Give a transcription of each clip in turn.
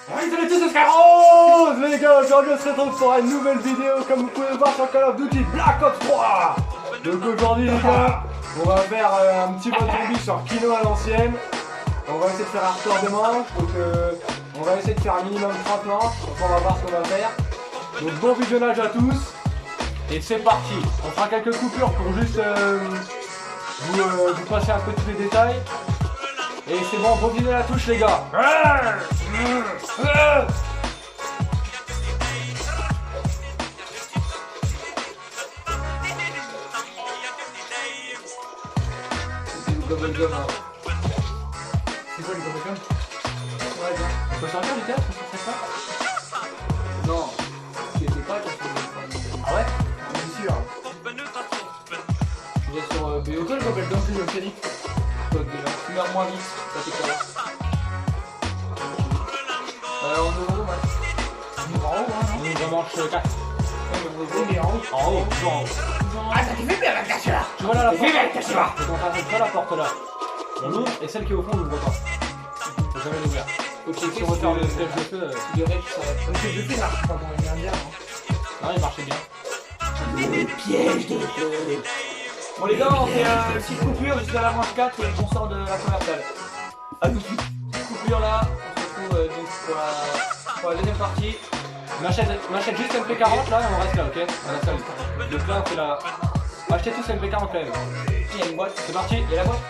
Oui, salut tous, c'est Skyros. Les gars, aujourd'hui on se retrouve pour une nouvelle vidéo comme vous pouvez voir sur Call of Duty Black Ops 3. Donc aujourd'hui les gars, on va faire un petit mode zombie sur Kino à l'ancienne. On va essayer de faire un retour de manche, donc on va essayer de faire un minimum 30 manches, donc on va voir ce qu'on va faire. Donc bon visionnage à tous, et c'est parti. On fera quelques coupures pour juste vous passer un peu tous les détails. Et c'est bon, bon visionnage à tous les gars. C'est du bubblegum hein. C'est quoi les bubblegum? Ouais, bien. On peut sortir du théâtre, on fait ça? Non, c'était pas quand Ah ouais? Bien sûr. tu vas sur BO. Pourquoi le bubblegum plus mécanique? Toi déjà, tu meurs moins vite, ça t'es quoi? En euro, match. En haut, hein, non? On manche 4. Mais en haut. En haut, toujours en haut. Ah, ça te fait bien la cache là. Tu vois là la porte? Fais bien la cache là. Donc on t'arrête pas la porte là. On l'ouvre et celle qui est au fond, on l'ouvre pas. Faut jamais l'ouvrir. Ok, Si on veut faire le sketch de feu, Tu dirais que ça va Le sketch de feu marche pas dans les dernières. non, il marchait bien. Les pièges de feu. Bon les gars, on fait une petite coupure jusqu'à la manche 4 et on sort de la commerciale. A tout de suite. Petite coupure là, on se retrouve donc pour la deuxième partie. On achète juste MP40 là et on reste là, ok? On reste là. Donc là on fait la... Achetez tous MP40 quand même. Il y a une boîte. C'est parti. Il y a la boîte.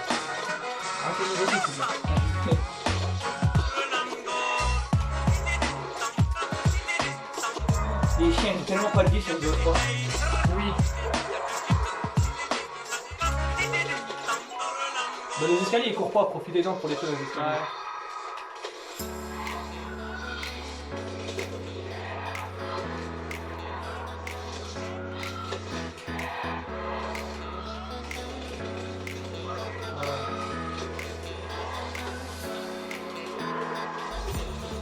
Les chiens, j'ai tellement pas de vie sur le jeu, je crois. Oui. Bah, les escaliers ils courent pas, profitez-en pour les feux dans les escaliers. Ouais.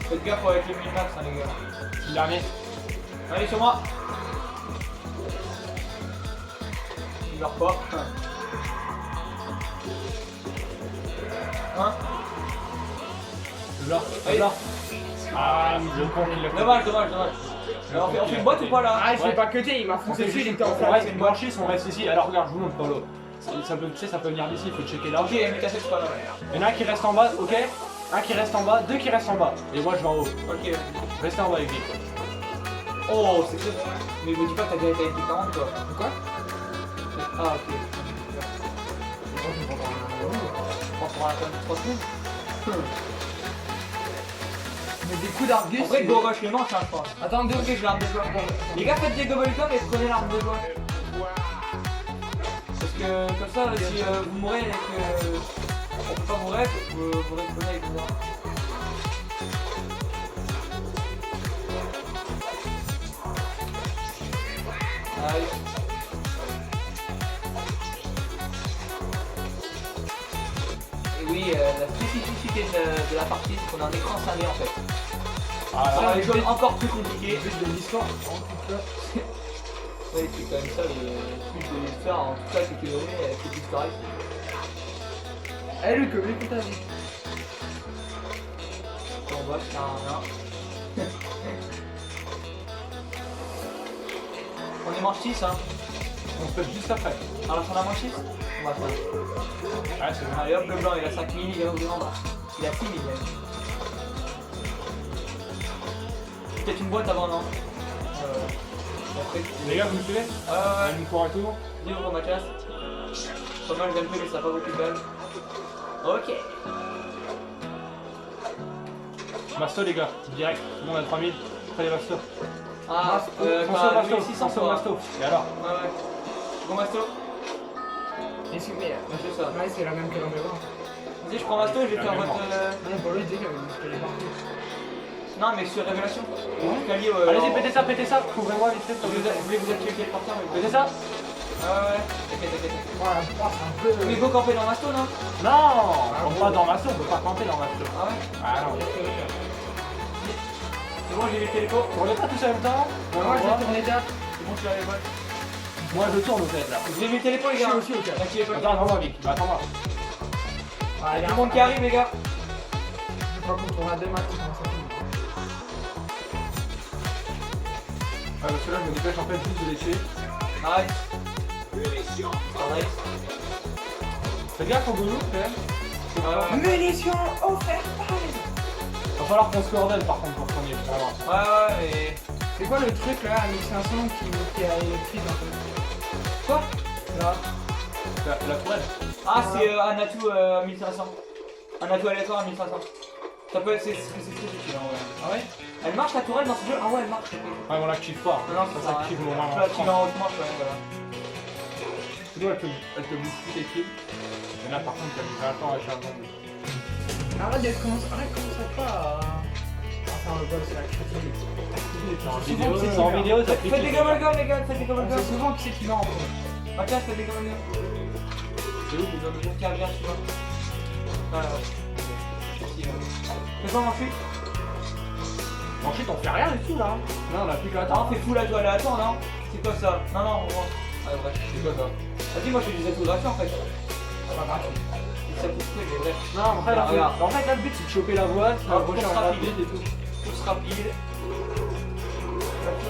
Faites gaffe avec les minimax, hein, les gars. Le dernier. Allez, sur moi. Il meurt pas. Hein? Là, Allez. là. Ah, le con qui l'a fait. Dommage. Alors, on fait une boîte ou pas là? Ah, je l'ai pas cuté, il m'a foncé dessus, il était en flamme. Ouais, une blanchisse, on reste ici. Alors regarde, je vous montre Polo. Ça peut, tu sais, ça peut venir d'ici, il faut checker là. Ok, mais cassez, c'est pas là. Il y en a un qui reste en bas, ok? Un qui reste en bas, deux qui restent en bas. Et moi je vais en haut. Ok. Restez en bas avec lui. Oh, c'est très bon. Mais me dis pas que t'as déjà été avec les 40 quoi. Quoi? Ah, ok. On prend la peine 3 secondes. Mais des coups d'argus. En vrai, go rush les manches, hein, je crois. Attends, deux. Ok, j'ai l'arme de joie. Les gars, faites des bubblegum et prenez l'arme de joie. Parce que comme ça, si vous mourrez et que on peut pas mourir, vous répondez avec vous. Allez. Et oui, la spécificité de la partie, c'est qu'on a un écran scindé en fait. Ah, Ça rend les choses encore plus compliquées. Juste de l'histoire. Oui, c'est quand même ça le but de l'histoire, en tout cas, c'est que c'est historique. Eh, Luc, écoute ta vie. On voit, c'est un. On est manche 6, hein. On se fait juste après. Alors, on a manche 6 on va faire. Ouais, c'est bon. Allez hop, le blanc, il a 5000, il est où en bas. Il a 6000 même. Peut-être une boîte avant, non après. Les gars, vous me suivez? Ouais. Une cour et tout. Livre Mathias. Pas mal d'MP, mais ça n'a pas beaucoup de balles. Ok. Masto, les gars, direct. Tout le monde a 3000. Prenez Masto. Ah, François Masto, 1600 François fois. Masto. Et alors? Ouais. Bon, Masto. Et c'est mais. Moi, je fais ça. Ouais, c'est la même que l'an d'avant. Vas-y, je prends Masto et je vais faire votre. Non, pour lui, il disait qu'il avait marqué. Non, mais sur Révélation. Escalier. Allez-y, pétez ça. Couvrez-moi vite fait. Vous voulez vous activer quel porteur Pétez ça? Ouais. T'inquiète. Voilà, c'est un peu. Mais go camper dans Masto, non? Non, on va dans Masto, on peut pas camper dans Masto. Ah ouais? Ah non. C'est bon, j'ai les télépos. On est pas tous en même temps? Moi, je vais tourner 4. C'est bon, tu as les boîtes. Moi je tourne au fait là. Vous avez les télépos, les Je gars? suis aussi au cas. T'inquiète pas. Attends-moi Vic, attends-moi. Ah, Tout le monde qui arrive, les gars. Je crois qu'on tournera 2 matchs. parce que là, je me dépêche en fait juste de lécher. Nice. Nice. Fais gaffe au boulot, quand même. Munitions offertes par les autres. Va falloir qu'on se coordonne par contre pour premier. Vraiment. Ouais, mais. C'est quoi le truc là à 1500 qui a électrique un peu? Quoi? Là. La tourelle. Ah, c'est un atout 1500. Un atout aléatoire à 1500. Ça peut être. C'est très utile en vrai. Ah ouais? Elle marche la tourelle dans ce jeu? Ah ouais, elle marche. Ouais, on l'active pas. Non, ça sert à rien. s'active au Tu moment. l'actives en haute manche, ouais, voilà. Sinon, elle te bouffe tous tes kills. Mais là, par contre, t'as mis 20 ans à charger. Arrête, commence pas à faire le boss là, critique. En vidéo, ça critique. Faites des gobblegums, les gars, faites des On gobblegums. sait souvent qui c'est qui ment en premier. Ah, tiens, faites des gobblegums. C'est où les gobblegums? Tiens, viens, tu vois. Voilà. Ici, là. Fais quoi, ensuite? Ensuite, on fait rien du tout là. Non, on a plus qu'à Non, attendre. fais full atout aléatoire, non? C'est quoi ça? Non, non, on voit. Ah, ouais. C'est quoi ça? Vas-y, moi je fais des atouts gratuits en fait. C'est pas gratuit. Ça coûte peu, mais bref. Non, après, Ah, regarde. en fait, là, le but c'est de choper la voie, Ah, rechercher course un rapide. rapide et tout. Course rapide.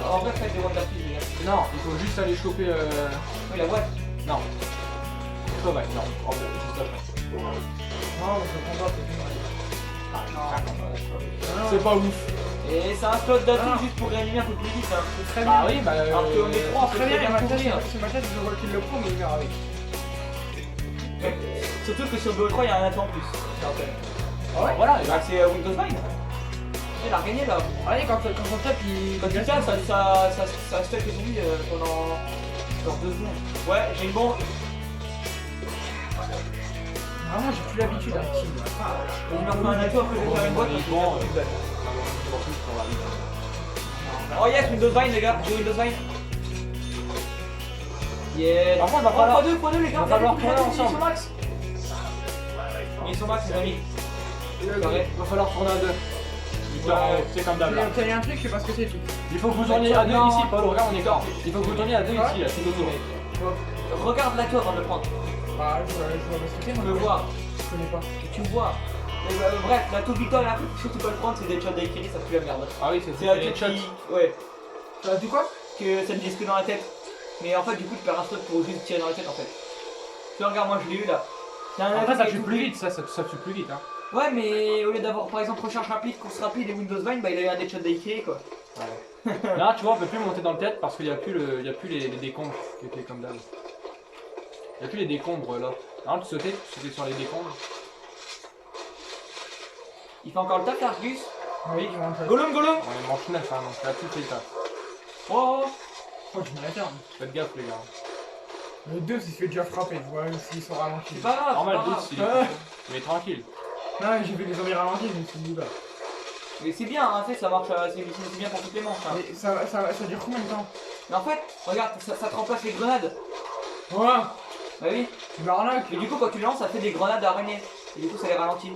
En vrai, faites des one rapide, les gars. Non, il faut juste aller choper. Oui, la boîte. Non. Ça va, non. En fait, juste après. Non, je comprends pas, c'est plus C'est pas ouf. Et c'est un slot d'atout Ah. juste pour réanimer un peu plus vite. Hein. C'est très Bah bien. oui, bah. Alors qu'on est trois, on peut Très très bien, bien ma tête, courir. c'est ma tête, je vois qu'il le prend, mais il meurt avec. Surtout que sur BO3, il y a un atout en plus. Je te rappelle. Ah ouais? Voilà, Bah, c'est Windows 9. Il a gagné là. Ah oui, quand on tape, il. Quand tu tapes, ça stuck les zombies pendant genre 2 secondes. Ouais, j'ai une bombe. Vraiment, j'ai plus l'habitude à kill. On leur fait un atout, après je vais faire une boîte. Bon, parce que j'ai plus de balles. Oh yes, Windows 20 les gars, j'ai Windows 20. Yeah. Par contre, il va falloir. x2 les gars, va falloir regardez, tourner munitions ensemble. max. Munitions max les amis. Carré. Il va falloir tourner à deux. C'est comme d'hab là. T'as eu un truc, je sais pas ce que c'est. Il faut que vous tourniez à deux Non. ici, Paul, regarde, on est d'accord. Il faut que vous tourniez à deux Ouais. ici, là, c'est l'auto. Regarde la tour avant de le prendre. Bah, je vois ce que c'est, Tu moi. me vois. Je connais pas. Tu me vois. Mais, bref, la tour victoire là, surtout pas le prendre, c'est des shots d'Aikiri, ça pue la merde. Ah oui, C'est un les truc shots. qui. Ouais. Ça dit quoi? Que ça me disque dans la tête. Mais en fait, du coup, tu perds un slot pour juste tirer dans la tête en fait. Tu vois, regarde, moi je l'ai eu là. C'est un Après, atout ça qui est tue tout plus petit. vite, ça tue plus vite. Hein. Ouais, mais au lieu d'avoir par exemple recharge rapide, course rapide et Windows 20, bah il a eu un deadshot d'Aikiri quoi. Là, tu vois, on peut plus monter dans le tête parce qu'il n'y a plus, il y a plus les décombres qui étaient comme d'hab. Il n'y a plus les décombres là. Alors, tu sautais sur les décombres. Il fait encore le taf, Argus. Oui, je rentre. Gollum, Gollum. On est manche 9, hein, donc là, tout fait le taf. Oh, Oh, je me l'atteins. Faites gaffe, les gars. Le 2, il se fait déjà frapper, tu vois, s'ils sont ralentis. c'est pas grave, c'est Normal, pas 12, grave. il est mais tranquille. Non, mais j'ai vu les zombies ralentis, je me suis dit, bah. Mais c'est bien, hein, tu sais, ça marche, c'est bien pour toutes les manches. Hein. Mais ça dure combien de temps? Mais en fait, regarde, ça te remplace les grenades. Ouais, Bah oui. tu m'arnaques. Et du coup, quand tu lances, ça fait des grenades d'araignée. Et du coup, ça les ralentit.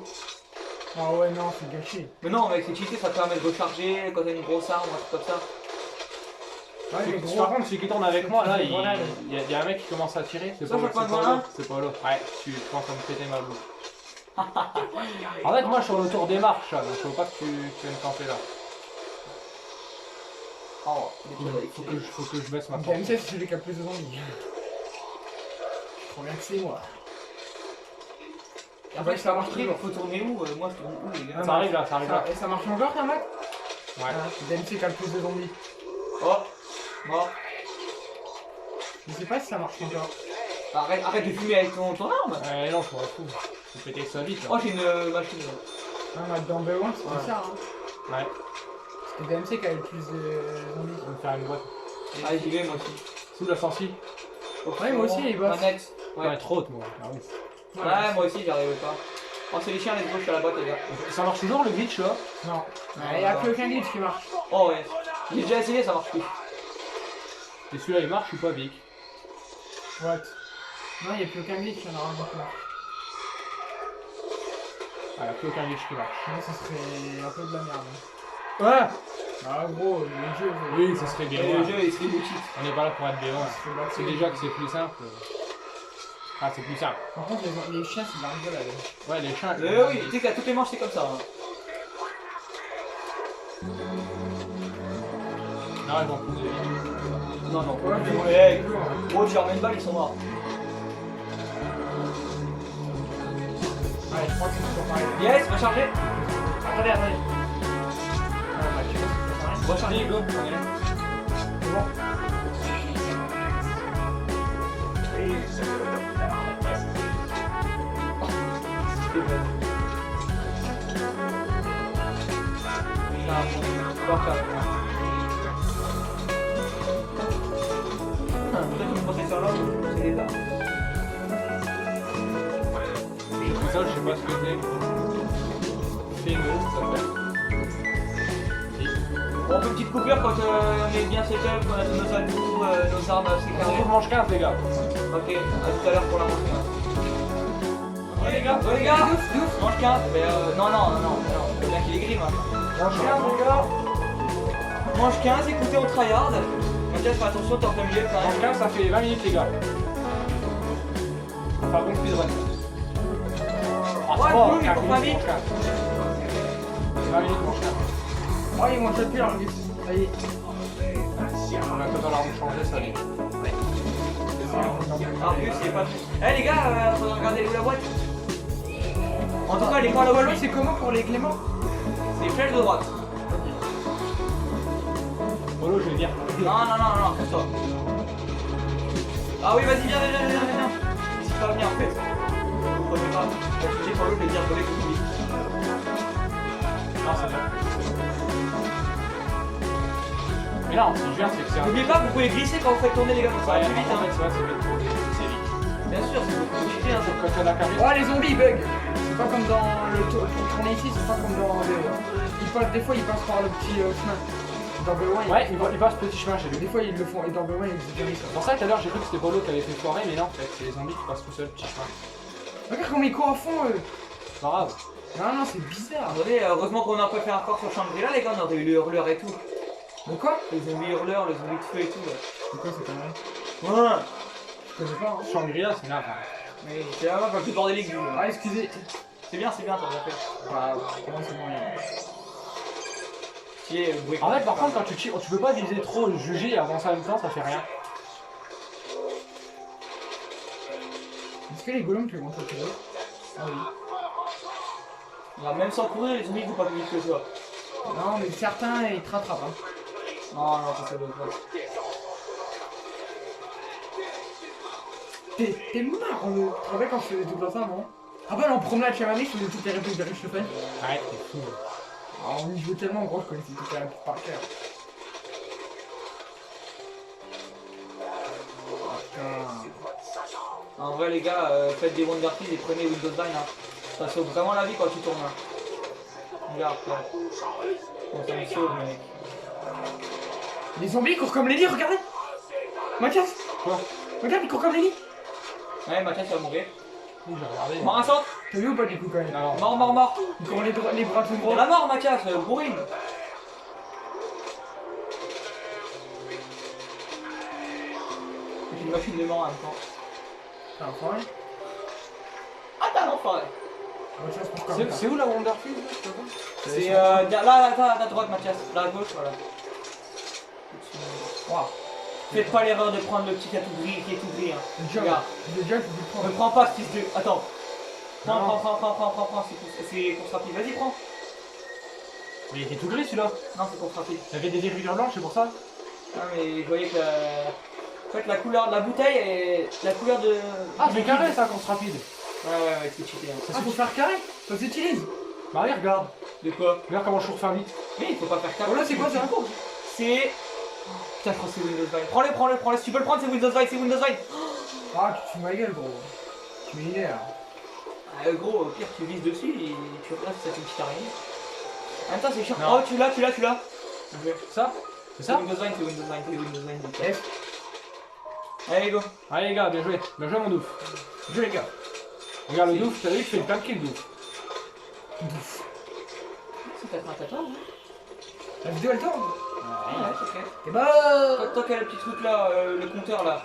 Ah ouais, non, c'est gâché. Mais non, mec, c'est cheaté, ça te permet de recharger quand t'as une grosse arme ou un truc comme ça. Ouais, mais Par gros. contre, celui qui tourne avec moi, là, Des grenades. il y a un mec qui commence à tirer. C'est Ça, pas je prends l'autre, un. c'est pas l'autre. Ouais, tu commences à me péter ma bouche. En fait, moi, je suis au tour des marches, là, donc je veux pas que tu viennes camper là. Oh, des Faut que je baisse ma Donc, force. MC, c'est celui qui a le plus de zombies. Je crois bien que c'est moi. En fait, ça marche très bien. Faut tourner où? Moi, je tourne où, les gars? Ça arrive là, ça arrive là. Et ça marche encore, un mec? Ouais. C'est MC qui a le plus de zombies. Oh, mort. Je sais pas si ça marche encore. Arrête de fumer avec ton arme. Non, je m'en fous. Faut péter ça vite là. Oh, j'ai une machine. Ah, mais dans B1, c'était Ouais. ça, hein. Ouais, C'était DMC qui avait le plus de zombies. on va me faire une boîte. Allez, j'y vais, moi aussi. Sous la sortie. Ouais, moi aussi, les boss. Manette. Ouais, Ouais. trop haute, moi. Ah, oui. Ouais, moi aussi, j'y arrivais pas. Oh, c'est les chiens, les gros, je suis à la boîte, les gars. Ça marche toujours le glitch là? Non. Il n'y a plus aucun glitch qui marche. Oh, ouais. J'ai déjà essayé, ça marche plus. Et celui-là il marche ou pas, Vic? What? Non, il n'y a plus aucun glitch, il y en a un qui marche. Ah, il n'y a plus aucun glitch qui marche. Sinon, ça serait un peu de la merde. Ouais! Ah, gros, le jeu. Oui, ça serait bien. Et le jeu, il serait bullshit. On n'est pas là pour être B1. C'est déjà que c'est plus simple. Ah, c'est plus simple. Par contre, les chiens, c'est de la rigolade. Ouais, les chiens. Oui, tu sais qu'à toutes les manches, c'est comme ça. Hein. Non, ils vont plus de vie. Non, non, Ouais, mais ouais. Gros, tu leur mets une balle, ils sont morts. Ouais, je crois que c'est toujours pareil. Yes, recharger. Attendez, attendez. Ah, bah, tu vois, c'est toujours pareil. Recharger, go. On est là. C'est bon. Peut-être une protection là, c'est des armes. J'ai pris ça, je sais pas ce que c'est. C'est nous, ça s'appelle. On fait une petite coupure quand on est bien setup, qu'on a tous nos atouts, nos armes assez On carrées. trouve manche 15, les gars. Ok, à tout à l'heure pour la manche 15. Ouais les gars, manche 15. Mais non, faut bien qu'il est gris, moi. Manche 15, les gars. Manche 15, écoutez, on tryhard. Mathias, fais attention, t'es en plein milieu quand Manche même. 15, ça fait 20 minutes, les gars. Enfin, bon speedrun. Ouais, cool, mais pour 20 minutes. 20 minutes, manche 15. Oh, ils vont taper leur but. Ça y est. On a totalement changé, ça y est. En plus, c'est pas. Eh les gars, faudra regarder où la boîte. En tout cas, les points à la L'autre, boîte, c'est comment pour les Clément? c'est flèche de droite. Polo, je vais dire. Non, pour toi. Ah oui, vas-y, viens. N'hésite pas à venir en fait. Vous prenez pas. Je dis Polo, je vais dire voler comme lui. Non, c'est bien. Mais non, si je viens, c'est que c'est un. N'oubliez pas, vous pouvez glisser quand vous faites tourner les gars, ça va Ouais, plus vite. en fait, Hein. c'est vrai, c'est vite. C'est vite. Bien sûr, c'est beaucoup plus cheaté. Hein, ça. Quand on a carré. Oh, les zombies, ils bug. C'est pas comme dans le tour. Pour tourner ici, c'est pas comme dans. Ils passent, des fois, ils passent par le petit chemin. Dans B1, Ouais, il passe petit chemin chez lui. des fois, ils le font. Et dans B1, ils dirigent C'est ça. pour ça que tout à l'heure j'ai cru que c'était Polo qui avait fait foirer, mais non, en fait, c'est les zombies qui passent tout seuls, petit chemin. Regarde comment ils courent à fond, eux. C'est pas grave. Non, c'est bizarre. Attendez, heureusement qu'on n'a pas fait un corps sur Shangri-La, les gars, on aurait eu le hurleur et tout. De quoi? Les zombies hurleurs, les zombies de feu et tout. Là. C'est quoi cette connerie? Ouais. Je connais pas, hein. Shangri-La, c'est naze. Mais c'est la map la plus bordélique du jeu. Ah, excusez. C'est bien, t'as bien fait. Bah, comment c'est bon, Qui est bruit. En fait, par contre, quand tu cheats, tu peux pas viser trop, juger et avancer en même temps, ça fait rien. Est-ce que les golems, tu les montres au Ah oui. Là, même sans courir, les zombies vont pas plus vite que toi. Non, mais certains, ils te rattrapent, hein. Non, ça doit pas. T'es marre, le travail quand je faisais tout ça avant. Après, en promenade chez mamie, je faisais toutes les répliques de Rich Le Pen. Arrête, t'es fou. Alors, on y jouait tellement gros, je connaissais toutes les répliques par cœur. En vrai, les gars, faites des Wonder Keys et prenez Windows 9. Hein. Ça sauve vraiment la vie quand tu tournes. Hein. Regarde, là. Bon, ça me sauve, mec. Les zombies courent comme les lits, regardez. Mathias, Quoi? regarde, ils courent comme les lits. Ouais, Mathias va mourir. Oui, j'ai regardé. Mort un centre. T'as vu ou pas du coup quand même? Non, Mort. Ils courent les bras tout De gros. la mort, Mathias, bourrine. J'ai une machine de mort en même temps. T'as un enfoiré. Ah, t'as l'enfoiré. Mathias court comme ça. c'est où la Wonderfield? C'est là, à droite, Mathias. Là, à gauche, voilà. Waouh. Faites pas l'erreur de prendre le petit qui est tout gris, hein. Le job, Regarde. le job, je vais Ne prendre. prends pas ce fils de. Attends. Non. Prends, c'est course rapide. Vas-y, prends. Mais il était tout gris celui-là. Non, c'est course rapide. Il y avait des irrigures blanches, c'est pour ça. Ah, mais je voyais que en fait, la couleur de la bouteille et la couleur de. Ah, c'est carré ça, course rapide. Ouais, c'est cheaté. Hein. Ah, faut faire carré. Ça s'utilise. Bah, oui, regarde. De quoi? Regarde comment je cours faire vite. Mais il faut pas faire carré. Oh là, c'est quoi ça? C'est. Putain, je crois que c'est Windows 20. Prends-le. Si tu peux le prendre, c'est Windows 20. Ah, tu te fous de ma gueule, gros. Tu m'énerves. Gros, au pire, tu vises dessus et tu regardes si ça fait une petite araignée. En même temps, c'est chiant. Non. Oh, tu l'as. Ça? C'est C'est ça? Windows 20. F. Allez, go. Allez les gars, bien joué. Bien joué mon douf. Je les gars. Regarde le douf, t'as vu que je fais plein de kills douf. C'est peut-être un tatouage. Hein. La vidéo elle tourne. Ouais, c'est ok. Et bah. Tant qu'il y a le petit truc là, le compteur là.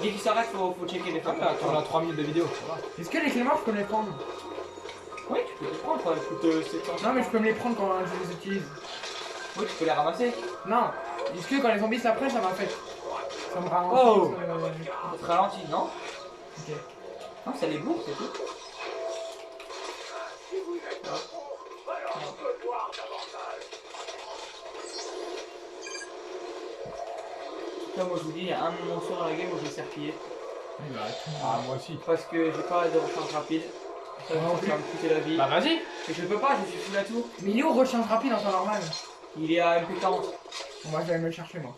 Dès qu'il s'arrête, faut checker les Ah, photos. bah, on a 3 minutes de vidéo, ça va. Est-ce que les cléments, je peux me les prendre? Oui, tu peux les prendre, ça coûte 700. Non, mais je peux me les prendre quand je les utilise. Oui, tu peux les ramasser. Non. Est-ce que quand les zombies s'apprennent, ça m'a fait. Ça me ralentit. Oh. Ça te ralentit, non? Ok. Non, ça les bourre, c'est tout. Là, moi je vous dis, il y a un moment sur dans la game où je vais serpiller. Ah, moi aussi. Parce que j'ai pas de recharge rapide. Ça va me coûter la vie. Bah, vas-y. Et je peux pas, je suis full à tout. Mais il est où rechange rapide en temps normal? Il est à MP40. Bon, moi je vais aller me le chercher moi.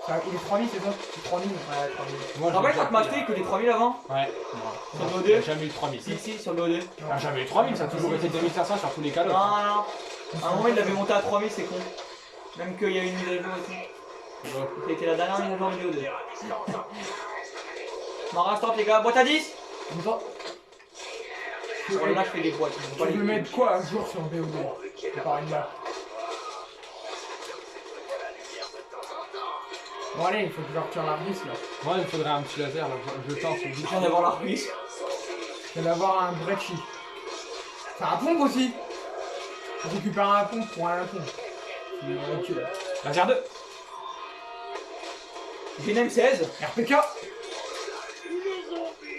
Ça, il est 3000 c'est ça? C'est 3000. Ouais, 3000. Moi, Tu te rappelles quand tu m'as acheté que des 3000 avant? Ouais. Sur le J'ai BO2? jamais eu 3000. Si, sur le BO2. Ah, jamais eu 3000, ça a toujours été 2500 sur tous les calots. Non, non, non. À un moment, il l'avait monté à 3000, c'est con. Même qu'il y a eu une mise à jour et tout. Ça a été la dernière mise à jour de BO2. M'en reste les gars, boîte à 10. Attends. Bon, là, je fais des boîtes. Tu veux mettre quoi un jour sur BO2? C'est pas une map. Bon allez, il faut que je retire la vis là. Moi, il me faudrait un petit laser, là. Je tente. Je viens d'avoir la ruisse. Je vais d'avoir un brecci. C'est un pompe aussi. Je récupère un pompe pour un pompe. Laser 2. J'ai une M16. RPK.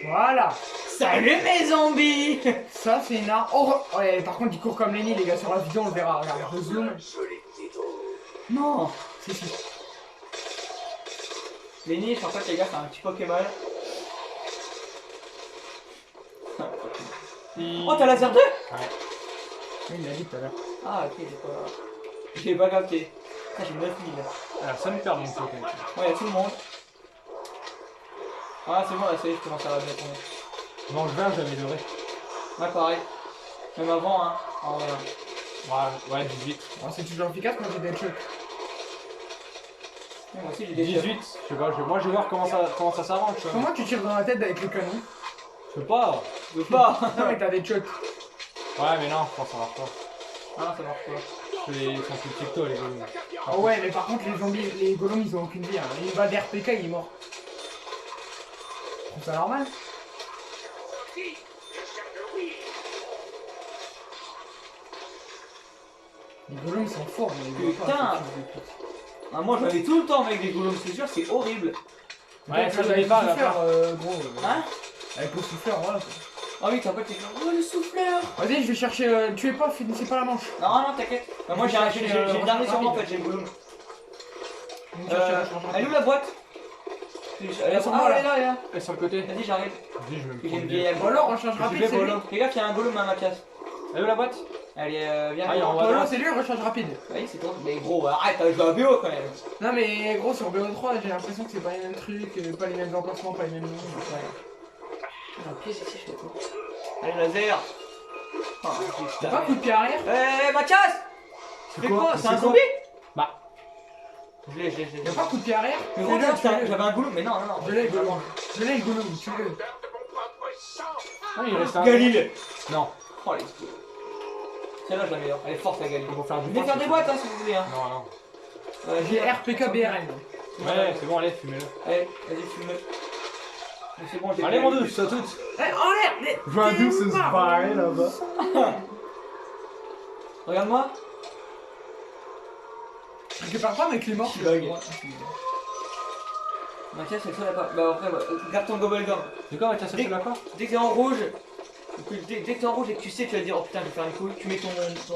Voilà. Salut mes zombies. Ça c'est une arme. Oh, ouais, par contre il court comme Lenny les gars sur la vidéo on le verra. Regarde, le zoom. Non. Si si. Lenny, je pense pas que les gars, c'est un petit Pokémon. Oh, t'as laser 2? Ouais. Oui, il l'a dit tout à l'heure. Ah, ok, j'ai pas capté. Ah, j'ai 9000. Alors, ça me perd mon token. Ouais, y'a tout le monde. Ah, c'est bon, là, ça y est, je commence à bien tourner. Non, le vin, j'ai amélioré. Ouais, pareil. Même avant, hein. En vrai. Ouais, 18. Bon, c'est toujours efficace, moi j'ai des trucs. Moi aussi, j'ai des 18. Je sais pas, moi je vais voir comment ça s'arrange. tu vois. Comment tu tires dans la tête avec le canon? Je sais pas. Je veux pas. Non mais t'as des chucks. Ouais, mais non, je pense que ça marche pas. Ah non, ça marche pas. Ils sont plus petits que toi, les gars. Oh ouais, mais par contre les zombies, les golems ils ont aucune vie. Hein. Une balle d'RPK il est mort. Tu trouves ça normal? Les golems ils sont forts, mais ils veulent pas, Putain. ce type de pute. Ah, moi, j'en avais tout le temps avec des golems, c'est sûr, c'est horrible. Ouais, ça, je avec l'ai pas, le là. souffleur, gros. Hein? Avec le souffleur, voilà. quoi. Ah oui, t'as pas t'es oh, le souffleur. Vas-y, je vais chercher. Tuez pas, finissez pas la manche. Non, non, t'inquiète. Bah, moi, j'ai le dernier sur moi, en fait, j'ai le golem. Je vais chercher la change Elle est où la boîte? Elle est sur ah, moi, là. elle est là, elle est là. Et sur le côté. Vas-y, j'arrive. Vas-y, je vais me J'ai une prendre vieille bien. algo. Bon alors, on change Je rapide, vais c'est lui. voler. Les gars, il y a un golem à ma casse. Elle est où la boîte? Elle est viens. Ah, il est en haut à Bon alors, droite. c'est lui, rechange rapide. Oui, c'est toi. Mais gros, arrête, t'as joué à BO quand même. Non mais gros, sur BO3, j'ai l'impression que c'est pas les mêmes trucs, pas les mêmes emplacements, pas les mêmes noms. J'ai un piège ici, je fais quoi? Allez, laser. Oh, T'as pas coup de pied arrière? Eh, Mathias! C'est quoi? C'est un zombie? Bah, Je l'ai. Y'a pas coup de pied arrière? Mais gros, j'avais un golem, mais non. Je l'ai, le golem. Je l'ai, le golem, tue-le. non, il reste un. Galil. Non. Oh, les couilles. Celle-là, je la meilleure. Elle est forte, la Galil. Faut faire du Venez faire des boîtes, hein, si vous voulez. Hein. Non, non. J'ai RPK BRN. Ouais, c'est bon, allez, fumez-le. Allez, vas-y, fume-le. Mais c'est bon, j'ai Allez, mon douce, à toutes. Eh, en l'air! Mais Je vois un t'es douce se marrant. barrer là-bas. Regarde-moi. Je récupère pas, mais qu'il est mort. Je bug. Mathias, c'est le seul à pas. Bah, après, garde ton bubblegum. C'est quoi, Mathias, ça fait là quoi? Dès que t'es en rouge, dès que t'es en rouge et que tu sais, tu vas dire oh putain, je vais faire une couille, tu mets ton.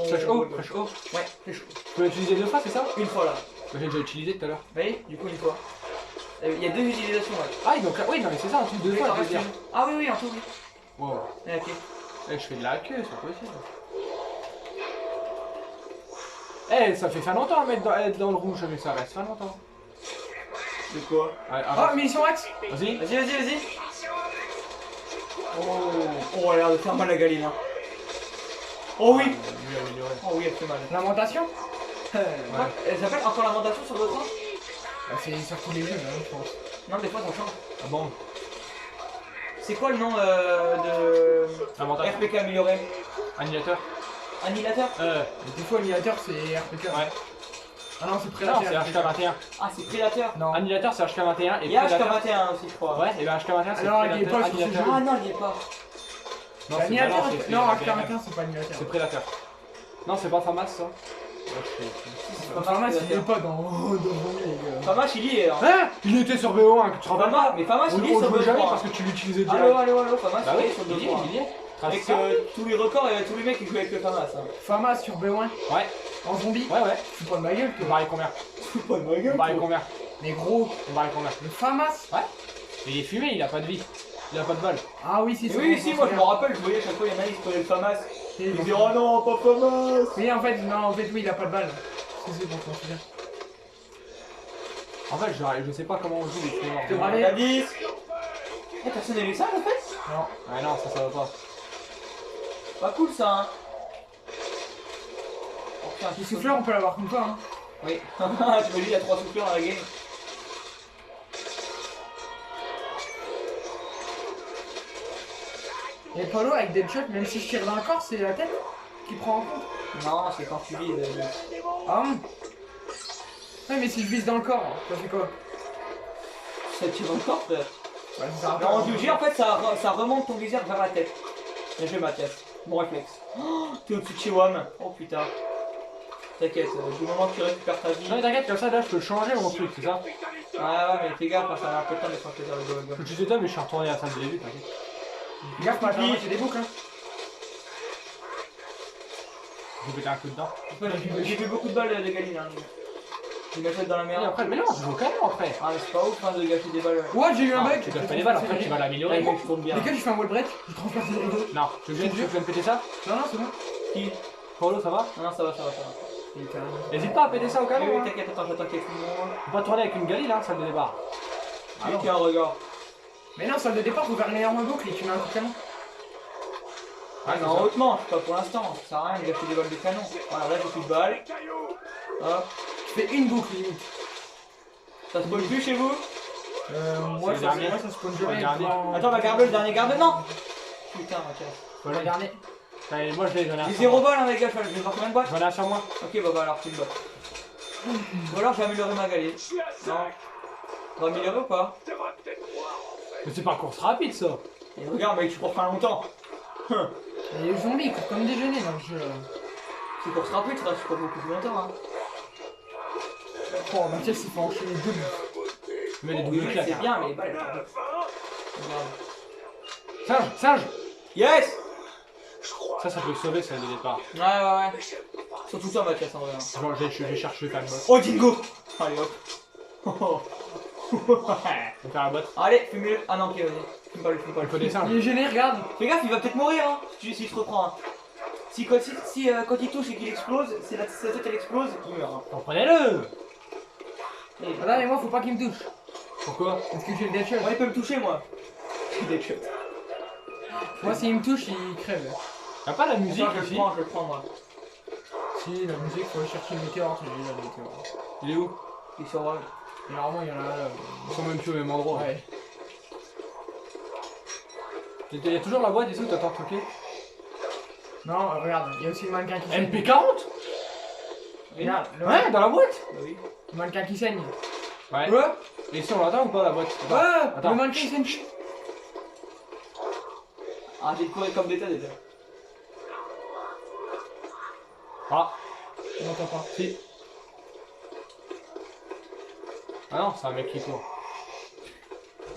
Flash haut, flash haut. Ouais, flash haut. Tu peux l'utiliser 2 fois, c'est ça? Une fois là. J'ai déjà utilisé tout à l'heure. Vous voyez? Du coup, une fois. Il y a 2 utilisations là. Ah, donc là, oui, non, mais c'est ça, en tout 2 fois, je veux dire. Ah oui, en tout, oui. Wow. Ouais, ok. Eh, je fais de la queue, c'est pas possible. Eh, ça fait longtemps à être dans le rouge, mais ça reste pas longtemps. De quoi? Allez, Oh, arrête. munition axe! Vas-y. Vas-y. Oh, elle a l'air de faire mal la galine. Hein. Oh oui! Mieux amélioré. Oh oui, elle fait mal. Lamentation? Elle s'appelle encore lamentation sur d'autres ans? Bah, c'est sur tous les jeux, hein, je pense. Non, des fois ça change. Ah bon? C'est quoi le nom de. Avantage. RPK amélioré? Annihilateur. Annihilateur? Des fois, annihilateur, c'est RPK. Ouais. Ah non, c'est Non, prédateur. c'est HK21. Ah, c'est prédateur. Non. Annihilateur, c'est HK21 et Il y a prédateur. HK21 aussi, je crois. Ouais, et ben HK21, c'est Alors, il est pas sur ce annihilateur. jeu. Ah non, il y est pas. Non, Annihilateur, c'est non, prédateur. HK21, c'est pas annihilateur. C'est prédateur. Non, c'est pas Famas ça. Famas, il est pas dans Zombie, les gars. Famas, il y est. Hein. Hein? Il était sur BO1, tu te rappelles Famas, pas? mais Famas, On il est le sur jouait jamais 2-3. parce que tu l'utilisais direct. Allo, Famas, Bah il oui, est sur il y est, 2-3. il y est. Avec tous les records et tous les mecs qui jouent avec le Famas. Hein. Famas sur B1, Ouais, en zombie. ouais, ouais. Tu pas de ma gueule, On toi. varie combien? C'est pas de ma On gueule. varie combien? Mais gros, On varie combien? le Famas. Il est fumé, il a pas de vie. Il a pas de balle. Ah oui, si, Et oui, si, moi je me rappelle, je voyais à chaque fois, il y en a, ils se prenaient le Famas. Ils disaient, oh non, pas Famas. Oui, en fait, non, en fait, oui, il a pas de balle. C'est bon, je m'en souviens. En fait, je sais pas comment on joue les fumeurs. C'est vrai. La 10. Eh, personne n'a vu ça en fait? Non. Ah non, ça va pas. Pas cool ça, hein. Oh, putain, Les souffleurs, on peut l'avoir comme ça, hein. Oui. Tu m'as dit, il y a 3 souffleurs dans la game. Et Polo avec Deadshot, même si je tire dans le corps, c'est la tête qui prend en compte. Non, c'est quand tu vises. Ah bon. Ouais, mais si je vise dans le corps, ça fait quoi? Ça tire encore, frère. Ouais, ça sert à Non, en rien. Yuji, en fait, ça remonte ton viseur vers la tête. Bien joué, Mathias. Bon réflexe. Oh, t'es au-dessus de Chiwam. Oh putain. T'inquiète, du moment que tu récupères ta vie. Non mais t'inquiète, comme ça là je peux changer mon truc, c'est ça? Ah ouais, mais fais gaffe, ça va un peu de temps de changer dans le go. Je suis étonné mais je suis retourné à la salle de début, t'inquiète. Gaffe, moi, j'ai des boucles, hein. Je vais péter un coup dedans. J'ai vu beaucoup de balles de Galine. Hein. J'ai gâché dans la Et merde. après, mais non, je joue au canon après. Ah, mais c'est pas ouf hein, de gâcher des balles. Ouais, j'ai eu un Non, bug. tu gâches pas les balles, après tu vas l'améliorer. Ouais, mec, je tourne bien. Lesquels je fais un wall break, je transperce les rideaux. Non, tu viens de me péter ça? Non, non, c'est bon. Qui? Polo, ça va? Non, ça va. Il est carrément. N'hésite pas à péter ça au Oui, canon. oui, Hein. t'inquiète, attends, j'attends qu'il y ait tout le monde. Faut pas tourner avec une galine, hein, salle de départ. Ah non. Tiens, regarde. Mais non, salle de départ, faut faire une énorme boucle et tu mets un coup de canon. Ouais, Ah, non, hautement, pas pour l'instant. Ça sert à rien de gâcher des balles de canon. Voilà, là j'ai plus de balles. Hop. Tu fais une boucle limite. Ça se pose plus chez vous? Moi, le dernier. ça se pose Le jamais. dernier. Attends, va garder le dernier garde. Non! Putain, Mathias. Le dernier. Allez, moi je l'ai donné un J'ai sur 0 moi. balles, hein, les gars, je vais voir combien de balles? J'en ai un sur moi. Ok, bah alors tu le bats. Ou alors j'ai amélioré ma galette. Non. On va améliorer ou pas? Mais c'est pas course rapide ça. Et regarde, mec, tu cours pas longtemps. Et les zombies, ils courent comme déjeuner dans le jeu. Tu cours rapide, tu cours beaucoup plus longtemps. Hein. Oh, Mathias, il faut enchaîner deux bouts. Mais les Oui, doubles claques. c'est hein. bien, mais les balles, elles partent. Regarde. Sage. Yes! Ça peut sauver celle de départ. Ouais. Surtout toi, Mathias, en vrai. hein. Genre, je vais chercher le bot. Oh, Dingo! Allez, hop. Je vais faire un bot. Allez, fume-le. Ah non, ok, vas-y. Fume pas Il faut le. des singes. Il est gêné, regarde. Fais gaffe, il va peut-être mourir, hein, s'il se reprend. Hein. Quand il touche et qu'il explose, si sa tête elle explose, il meurt. Hein. T'en prenez-le. Et- Voilà, mais moi, faut pas qu'il me touche. Pourquoi? Parce que j'ai le deadshot. Moi, il peut me toucher, moi. J'ai des shots. Moi, s'il me touche, il crève. Y'a pas la musique Attends, je le ici? prends, moi. Si, la musique, faut aller chercher le météore, c'est déjà le météore. Il est où? Il est sur Rogue. Et normalement, il y en a là. Ils sont même plus au même endroit. Ouais. Il y a toujours la boîte ici où t'attends truqué? Non, regarde, il y a aussi le mannequin qui saigne. MP40? Regarde, Ouais, dans la boîte? Bah oui. le mannequin qui saigne. Ouais. Ouais, Et si on l'entend ou pas la boîte? ouais, Attends. le mannequin il saigne. Ah, j'ai couru comme des tas déjà. Ah, On n'entend pas. si. Ah non, c'est un mec qui court.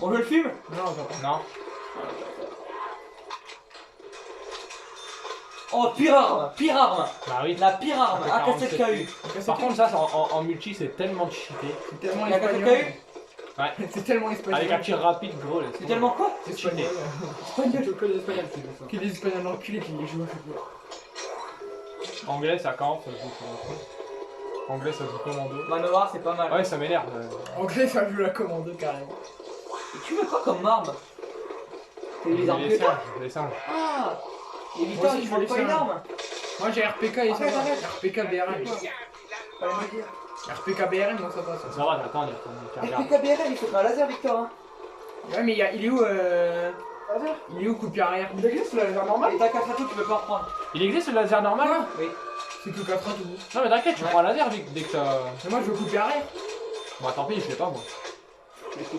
Bon, je le filme? Non, on n'entend pas. Non. Oh, pire arme! Bah oui. La pire arme, Ça fait AK-7 KU. Par contre, ça, en multi, c'est tellement cheaté. C'est tellement Il y a quelqu'un espagnol. qui a eu? Ouais. C'est tellement espagnol. Avec un tir rapide, gros. C'est tellement quoi? C'est cheaté. espagnol. Espagnol, que les espagnols, c'est ça. Que les espagnols enculés qui les jouent à chaque fois. Anglais, ça campe, ça joue pour anglais, ça joue commando. Manoir, c'est pas mal. Ouais, ça m'énerve. Anglais, ça joue la commando carrément. Et tu veux quoi comme arme? T'as eu les armes Les que t'as? singes, les singes. Ah! Et Moi Victor, aussi, il je prend veux pas les une singes. arme? Moi j'ai RPK et ça Arrête, va. arrête. RPK BRM. Fallait me le dire. RPK BRM, moi ça passe. Ça va, attends, il regarde. PKBRL, il faudra un laser, Victor. Hein. Ouais, mais il est où Il est où coup de pied arrière? Il existe le laser normal? Et t'as 4 atouts, tu peux pas en prendre. Il existe le laser normal? Quoi? Oui. C'est que 4 tout. Non, mais t'inquiète, tu Ouais. prends un laser dès que t'as. Mais moi je veux coup de pied arrière. Bah tant pis, je sais pas moi.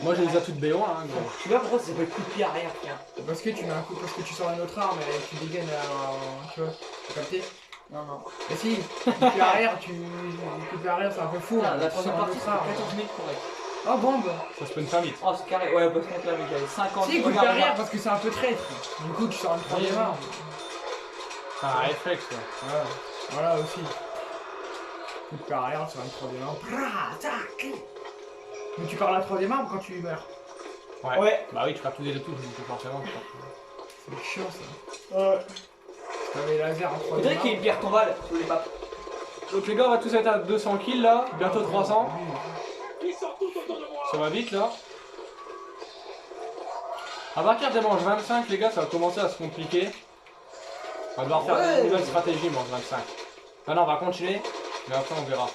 Moi j'ai les atouts de B1 hein, gros. Tu vois pourquoi ça s'appelle coup de pied arrière, frère? Parce que tu mets un coup, parce que tu sors une autre arme et tu dégaines tu vois, t'as capté? Non, non. Et si, coup de pied arrière, coup de pied arrière, c'est un peu fou. Ah, la Tu troisième sors un partie, peu c'est tard. 14 minutes correct. Oh, bombe. Ça se peut faire vite. Oh, c'est carré. Ouais, parce que là, mec, j'avais 50. Si, coup de pied Regarde, arrière, regarde. parce que c'est un peu traître. Du coup, tu sors une troisième arme. C'est un réflexe, quoi. Ouais, voilà aussi. Coup de pied arrière, tu sors une troisième arme. Bra, tac. Mais tu perds la troisième arme quand tu meurs. Ouais. Bah oui, tu perds tous les touches, donc forcément. C'est chiant ça. Ouais. T'avais laser en On troisième dirait qu'il y a une arme. pierre tombale sur les maps. Donc les gars, on va tous être à 200 kills là, bientôt 300. Ça va vite là. À partir des manches 25, les gars, ça va commencer à se compliquer. On va devoir faire une nouvelle stratégie, manche 25. Ah non, on va continuer, mais après on verra.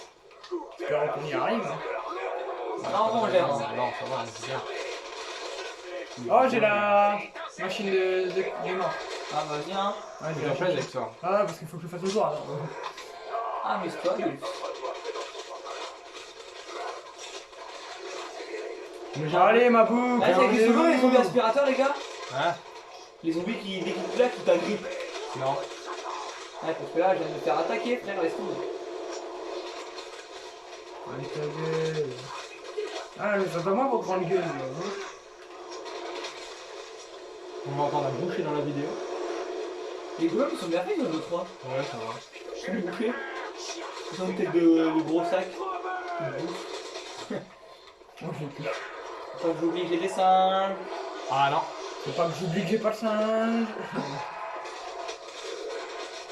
J'espère qu'on y arrive. Non, bon, j'ai. Non, ça va, c'est bien. Oh, j'ai la machine de mort. Ah, bah viens. Ouais, Je j'ai la la fais avec ça. Ah, parce qu'il faut que je fasse le tour alors. Ah, mais c'est toi, lui. Allez, ma boucle. Là, c'est qui souvent les zombies aspirateurs, les gars. Hein? Les zombies qui, dès qu'ils te plaquent, ils t'agrippent. Non. Ouais, parce que là, je viens de me faire attaquer, frère, laisse tomber. Allez, ta gueule. Ah, mais ça doit moi votre grande gueule. Là. On va entendre la boucher dans la vidéo. Les golems, ils sont bien faits, ils ont 2-3. Ouais, ça va. Ils sont bouchés. Ils ont peut-être de gros sacs. Moi, je l'ai plus. Faut que j'oublie, j'ai des singes. Ah non. Faut pas que j'oublie que j'ai pas le singe.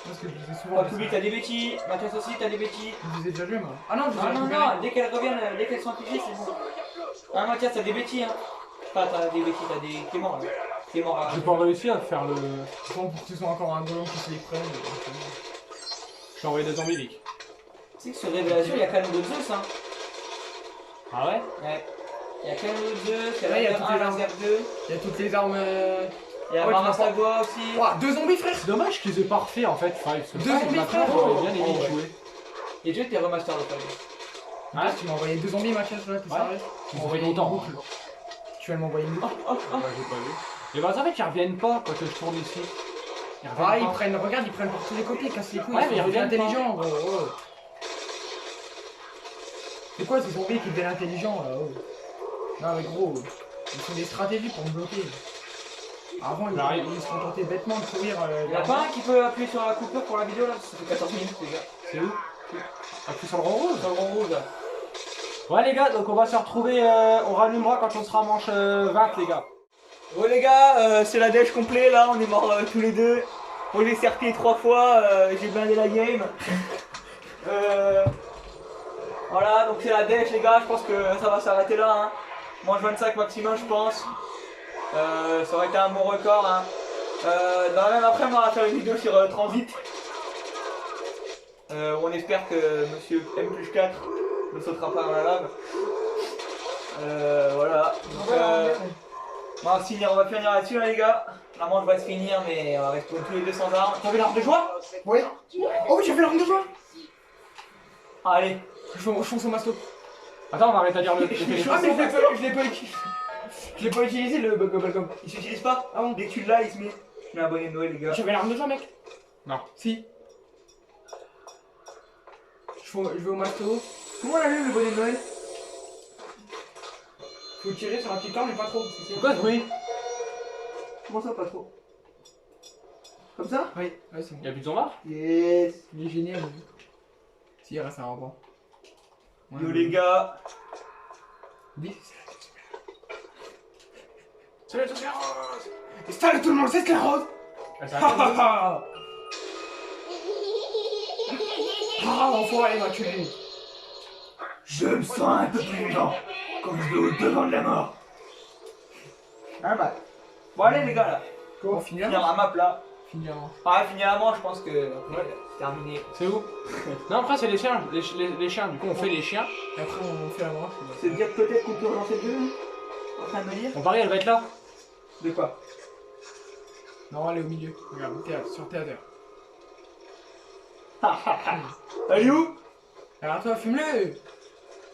Parce que je disais souvent. Faut que t'oublies, t'as des bêtis. Mathias aussi, t'as des bêtis. Je les ai déjà joués, moi. Ah non, je les ai Non, non, récupérés. non, dès qu'elles reviennent, dès qu'elles sont affichées, c'est bon. Ah, Mathias, t'as des bêtis, hein. Enfin, t'as des bêtis, t'as des cléments, là. Cléments, là. J'ai pas réussi à faire le. Bon, pour que ce soit encore un golem qui se les prenne. Je t'ai envoyé des zombies, Vic. Tu sais que sur Révélation, il y a canon de Zeus, hein. Ah ouais? Ouais. Il y a canon de Zeus, il y a Ouais, il y a laser toutes 1, les armes. laser 2. Il y a toutes les armes. Il y a Ouais, tu Marastagua aussi. Ouah, 2 zombies, frère. C'est dommage qu'ils aient pas refait en fait Five. Parce que Deux Five, zombies, maintenant, frère. j'aurais bien aimé Oh, y ouais. jouer. Et déjà, t'es remaster de Five. Ouais. Tu m'as envoyé 2 zombies, Mathias, là, t'es Ouais. sérieux Tu m'as envoyé longtemps. une boucle. Tu vas m'envoyer une boucle. Ouais, j'ai pas vu. Et bah en fait, ils reviennent pas quand je tourne ici. Ils reviennent Ah, ils pas. prennent, regarde, ils prennent pour tous les côtés, cassent les couilles, Ouais, ils mais ils sont devenus reviennent intelligents, gros. Oh. C'est quoi ces zombies qui deviennent intelligents, là, oh. Non, mais gros, ils font des stratégies pour me bloquer. Avant, J'arrive. ils se contentaient bêtement de courir. Il y en a pas un qui peut appuyer sur la coupure pour la vidéo là? Ça fait 14 minutes, les gars. C'est où? Appuie sur le rond rouge. Sur le rond rouge là. Ouais les gars, donc on va se retrouver, on rallumera quand on sera à manche 20 les gars. Ouais les gars, c'est la dèche complet là, on est morts tous les deux. Moi j'ai certé 3 fois, j'ai blindé la game. Voilà, donc c'est la dèche les gars, je pense que ça va s'arrêter là. Hein. Manche 25 maximum je pense. Ça aurait été un bon record. Hein. Dans la même après on va faire une vidéo sur Transit. On espère que monsieur M plus 4 ne sautera pas dans la lave. Voilà. Donc, on va finir là-dessus hein, les gars. La manche va se finir mais on va rester tous les deux sans armes. T'avais l'arme de joie? Oui. Oh, j'ai fait l'arme de joie. Allez. Je fonce au masto. Attends, on va arrêter à dire le Ah, mais je l'ai pas utilisé. Je l'ai pas utilisé le bubblegum. Il s'utilise pas? Ah bon? Dès que tu l'as, il se met. Je mets un bonnet de Noël les gars. J'avais l'arme de joie, mec. Non. Si. Je vais au masto. Comment on allume le bonnet de Noël? Faut tirer sur un petit corps, mais pas trop. C'est quoi ce bruit? Comment ça pas trop? Comme ça? Oui, ouais, c'est bon. Y'a plus de zombards? Yes. Il est génial. lui. Si, il reste un rebond. Ouais, Yo les gars. Oui. Salut tous les roses! Salut tout le monde, c'est Sclérose. Ah, l'enfoiré m'a tué. Je me sens un peu plus vivant quand je vais au-devant de la mort. Ah bah. Bon allez les gars là. Comment finir? Finir la map là. Finir. Ah finir la manche je pense que après, c'est terminé. C'est où? Non, après c'est les chiens, les chiens, du coup on fait les chiens. Et après on fait la manche. Ça veut dire peut-être qu'on peut relancer le jeu hein? En train de me dire? Ton pari elle va être là? De quoi? Non, elle est au milieu. Regarde, théâtre, sur théâtre. Elle est où? Alors toi, fume-le.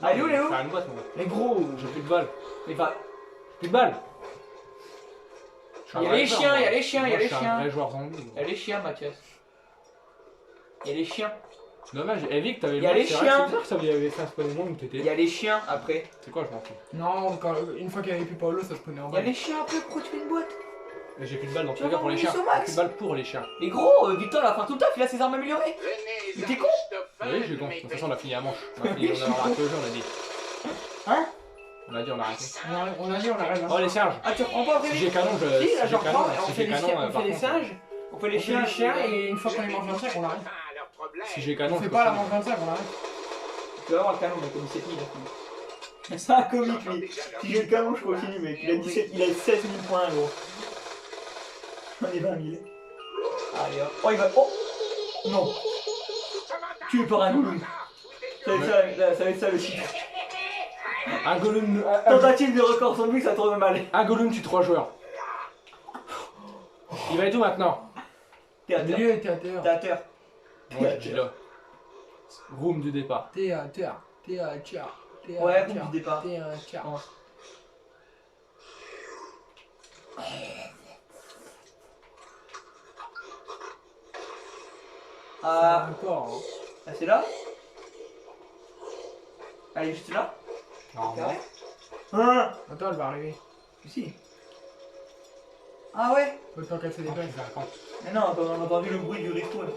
Elle est où Léo? Faire une boîte moi. Mais gros. J'ai plus de balles. Mais pas. Plus de balles. Il y a les chiens, il y a les chiens, il y a les Je suis un chiens. vrai joueur zombie. Il y a les chiens Mathias. Il y a les chiens. Dommage, Vic, t'avais Il y a les c'est vrai chiens. que c'est bizarre que ça avait fait un spawn où Il t'étais. y a les chiens après. C'est quoi, je m'en fous. Non, une fois qu'il n'y avait plus Paolo, ça se prenait en Il y a bas. les chiens après, pourquoi tu fais une boîte? Et j'ai plus de balles dans tous Tu les cas vas pour les voir chiens. Munition Max. Plus de balles pour les chiens. Mais gros, Victor, à la fin tout le taf, il a ses armes améliorées. Mais t'es con? Oui, j'ai con. De toute façon, on a fini la manche. On a fini, on a arrêté le jeu, on a dit. Hein? On a dit, on a arrêté. On a dit, on arrête. Oh, les singes. Ah, tu reprends pas après Si les j'ai canon, je. Si, là, Si je j'ai canon, reprends et on si fait j'ai les canon, chiens, on par fait les contre, singes, On fait on les fait les chiens et une fois qu'on les mange 25, on arrête. Si j'ai canon, On je fait peux pas la finir. manche 25, on arrête. Tu vas avoir le canon, mec, comme 7000 là. C'est un comique lui. Si j'ai le canon, je continue, mec. Il a 16 000 points, gros. On est 20 000. Allez hop. Oh, il va. Oh! Non! Tué par un goulou. Ça va être ça le chiffre. Un Gollum. Tentative de record sans but, ça tourne mal. Un Gollum tue 3 joueurs. Il va être où maintenant? T'es à terre. Milieu, t'es à terre. T'es à terre. Ouais, j'ai là. Room du départ. T'es à terre. T'es à terre. T'es à Ouais, terre. room du départ. T'es à terre. Ah, Encore. ah, c'est là? Elle est juste là? Normalement. Hein? Attends, elle va arriver. Si. Ah ouais? Autant qu'elle se dépêche. Mais non, on a entendu le bruit du respawn.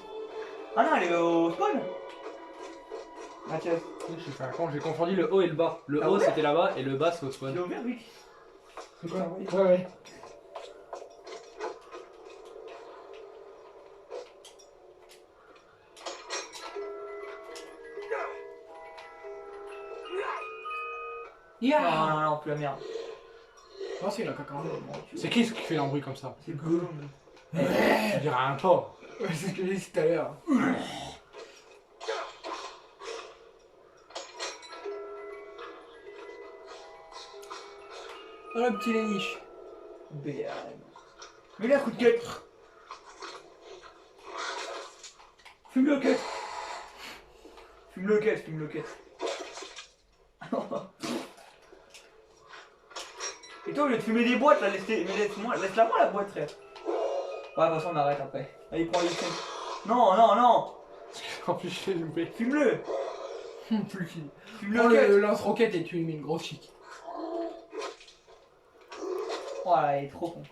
Ah non, elle est au spawn? Ah tiens, J'ai fait un con, j'ai confondu le haut et le bas. Le Ah haut ouais c'était là-bas et le bas c'est au tu spawn. l'as ouvert, oui? C'est quoi? Ouais, ouais. Non, non, non, plus la merde. Non, c'est la caca. C'est qui ce qui fait un bruit comme ça? C'est Gollum. On dirait un porc. Ouais, c'est ce que j'ai dit tout à l'heure. Oh le petit léniche. BRM. Mais là, coup de cut. Fume le cut. Fume le cut, fume le cut. Et toi, au lieu de fumer des boîtes, là, laisse-la moi la boîte, frère. Ouais, de toute façon, on arrête après. Allez, prends les fumes. Non, non, non. En plus je l'ai loupé. Fume-le. Plus fini. Fume Prends le cut. le lance-roquette et tu lui mets une grosse chic. Oh là, il est trop con.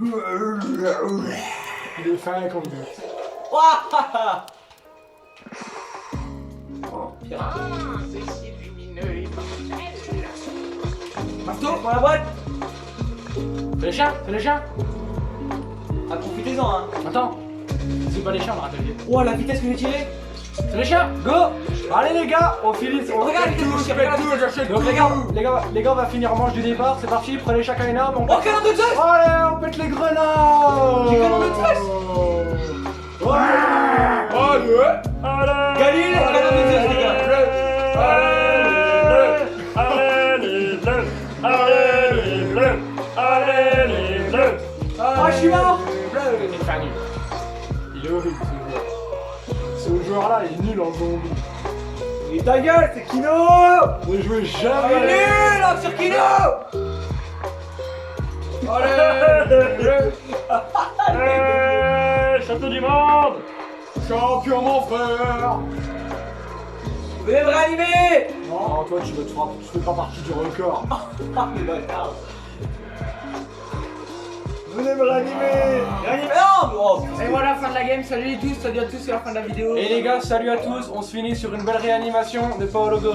Il est fin comme deux. Ouah. Marteau, prends la boîte. C'est les chiens? C'est les chiens? Ah, profitez-en, hein. Attends. C'est pas les chiens, on arrête le vieux. Oh, la vitesse que j'ai tirée. C'est les chiens! Go! Allez les gars, on finit. On Regarde, fait tout, tout, regarde, tout, j'achète tout. Les gars, on va finir en manche du départ. C'est parti, prenez chacun une arme. On Oh, canon de Zeus. Allez, on pète les grenades! J'ai canon de Zeus. Ouais! Allez! Galil, canon de Zeus, les gars. Ah, je suis mort. Il est pas nul. Il est horrible ce joueur. Ce joueur-là il est nul en zombie. Et ta gueule, c'est Kino. Ne jouez Il jamais! est nul, hein, sur Kino. Château du monde! Champion mon frère! Venez me réanimer. Non, toi tu fais pas partie du record. Ah, mais bâtard. Venez me réanimer. Réanimer. Non, oh, Et voilà, fin de la game. Salut tous à tous, c'est la fin de la vidéo. Et les gars, salut à tous, on se finit sur une belle réanimation de Paolo Go.